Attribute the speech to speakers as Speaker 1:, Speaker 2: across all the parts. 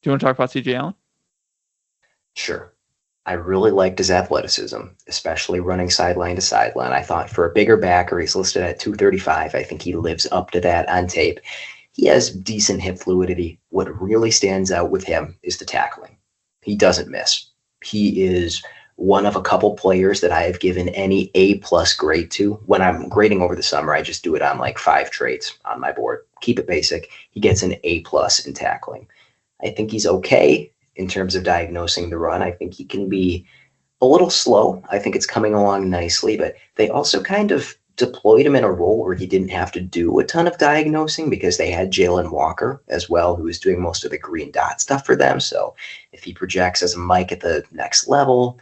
Speaker 1: Do you want to talk about CJ Allen?
Speaker 2: Sure. I really liked his athleticism, especially running sideline to sideline. I thought for a bigger backer, he's listed at 235. I think he lives up to that on tape. He has decent hip fluidity. What really stands out with him is the tackling. He doesn't miss. He is one of a couple players that I have given any A plus grade to. When I'm grading over the summer, I just do it on like 5 traits on my board. Keep it basic. He gets an A plus in tackling. I think he's okay in terms of diagnosing the run. I think he can be a little slow. I think it's coming along nicely, but they also kind of deployed him in a role where he didn't have to do a ton of diagnosing because they had Jalen Walker as well, who was doing most of the green dot stuff for them. So if he projects as a Mike at the next level,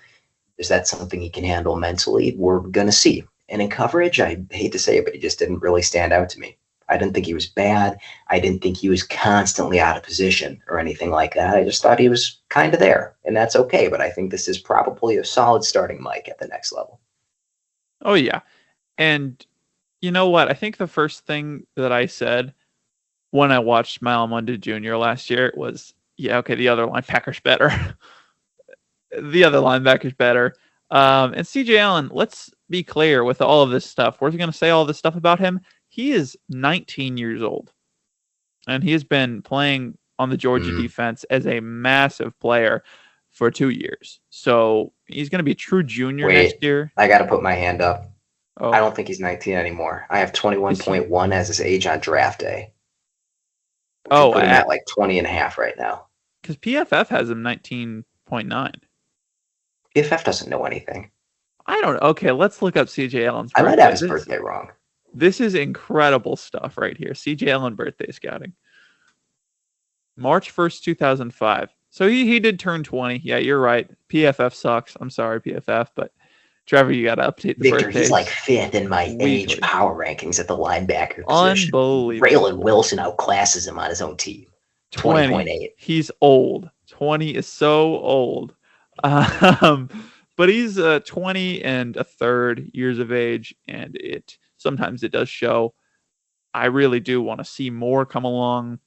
Speaker 2: is that something he can handle mentally? We're going to see. And in coverage, I hate to say it, but he just didn't really stand out to me. I didn't think he was bad. I didn't think he was constantly out of position or anything like that. I just thought he was kind of there, and that's okay. But I think this is probably a solid starting Mike at the next level.
Speaker 1: Oh, yeah. And you know what? I think the first thing that I said when I watched Malamunda Jr. last year was, yeah, okay, the other linebacker's better. The other linebacker's better. And CJ Allen, let's be clear with all of this stuff. We're going to say all this stuff about him. He is 19 years old, and he has been playing on the Georgia defense as a massive player for 2 years. So he's going to be a true junior next year.
Speaker 2: I got to put my hand up.
Speaker 1: Oh.
Speaker 2: I don't think he's 19 anymore. I have 21.1 as his age on draft day. I'm putting him at like 20 and a half right now.
Speaker 1: Because PFF has him 19.9.
Speaker 2: PFF doesn't know anything.
Speaker 1: I don't know. Okay, let's look up CJ Allen's
Speaker 2: birthday. I might have his birthday wrong.
Speaker 1: This is incredible stuff right here. CJ Allen birthday scouting. March 1st, 2005. So he did turn 20. Yeah, you're right. PFF sucks. I'm sorry, PFF, but Trevor, you got to update the
Speaker 2: Victor,
Speaker 1: birthdays.
Speaker 2: He's like 5th in my age power rankings at the linebacker
Speaker 1: position. Unbelievable.
Speaker 2: Braylon Wilson outclasses him on his own team. 20.8.
Speaker 1: He's old. 20 is so old. But he's 20 and a third years of age, and sometimes it does show. I really do want to see more come along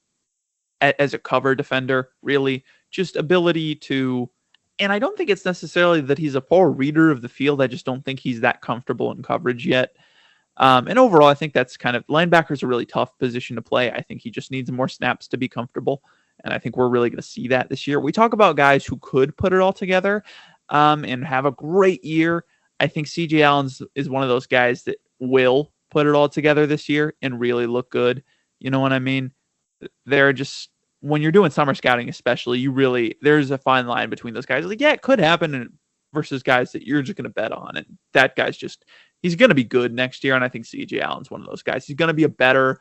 Speaker 1: as a cover defender, really. Just ability to, and I don't think it's necessarily that he's a poor reader of the field. I just don't think he's that comfortable in coverage yet. And overall, I think that's kind of, linebacker's a really tough position to play. I think he just needs more snaps to be comfortable. And I think we're really going to see that this year. We talk about guys who could put it all together and have a great year. I think CJ Allen is one of those guys that will put it all together this year and really look good. You know what I mean? They're just, when you're doing summer scouting especially, there's a fine line between those guys. Like, yeah, it could happen versus guys that you're just going to bet on. And that guy's he's going to be good next year. And I think CJ Allen's one of those guys. He's going to be a better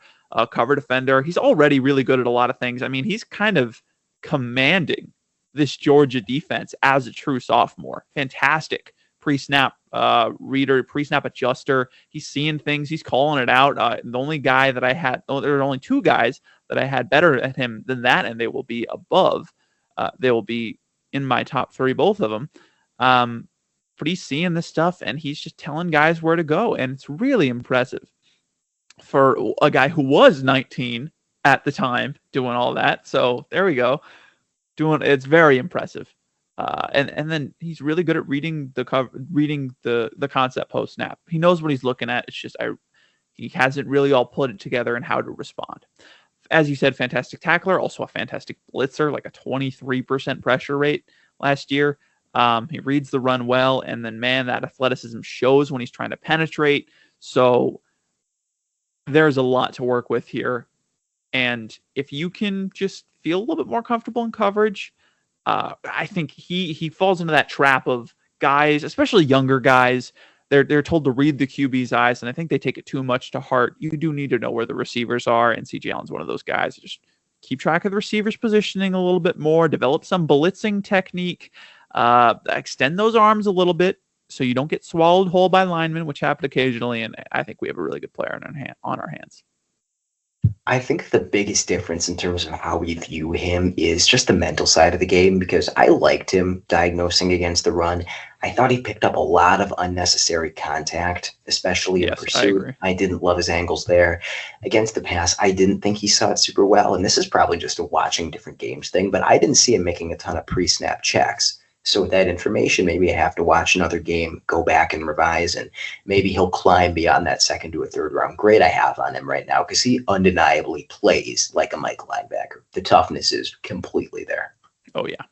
Speaker 1: cover defender. He's already really good at a lot of things. I mean, he's kind of commanding this Georgia defense as a true sophomore. Fantastic pre-snap reader, pre-snap adjuster. He's seeing things. He's calling it out. The only guy that I had, there are only 2 guys that I had better at him than that, and they will be above. They will be in my top 3, both of them. But he's seeing this stuff, and he's just telling guys where to go, and it's really impressive for a guy who was 19 at the time doing all that. So there we go. It's very impressive. And then he's really good at reading the concept post snap. He knows what he's looking at. It's just he hasn't really all put it together and how to respond. As you said, fantastic tackler, also a fantastic blitzer, like a 23% pressure rate last year. He reads the run well, and then, man, that athleticism shows when he's trying to penetrate. So there's a lot to work with here. And if you can just feel a little bit more comfortable in coverage, I think he falls into that trap of guys, especially younger guys. They're told to read the QB's eyes, and I think they take it too much to heart. You do need to know where the receivers are, and CJ Allen's one of those guys. Just keep track of the receivers' positioning a little bit more, develop some blitzing technique, extend those arms a little bit so you don't get swallowed whole by linemen, which happen occasionally, and I think we have a really good player on our hands.
Speaker 2: I think the biggest difference in terms of how we view him is just the mental side of the game, because I liked him diagnosing against the run. I thought he picked up a lot of unnecessary contact, especially in
Speaker 1: Yes, I
Speaker 2: pursuit.
Speaker 1: agree.
Speaker 2: I didn't love his angles there. Against the pass, I didn't think he saw it super well. And this is probably just a watching different games thing, but I didn't see him making a ton of pre-snap checks. So with that information, maybe I have to watch another game, go back and revise, and maybe he'll climb beyond that second to a third round grade I have on him right now because he undeniably plays like a Mike linebacker. The toughness is completely there.
Speaker 1: Oh yeah.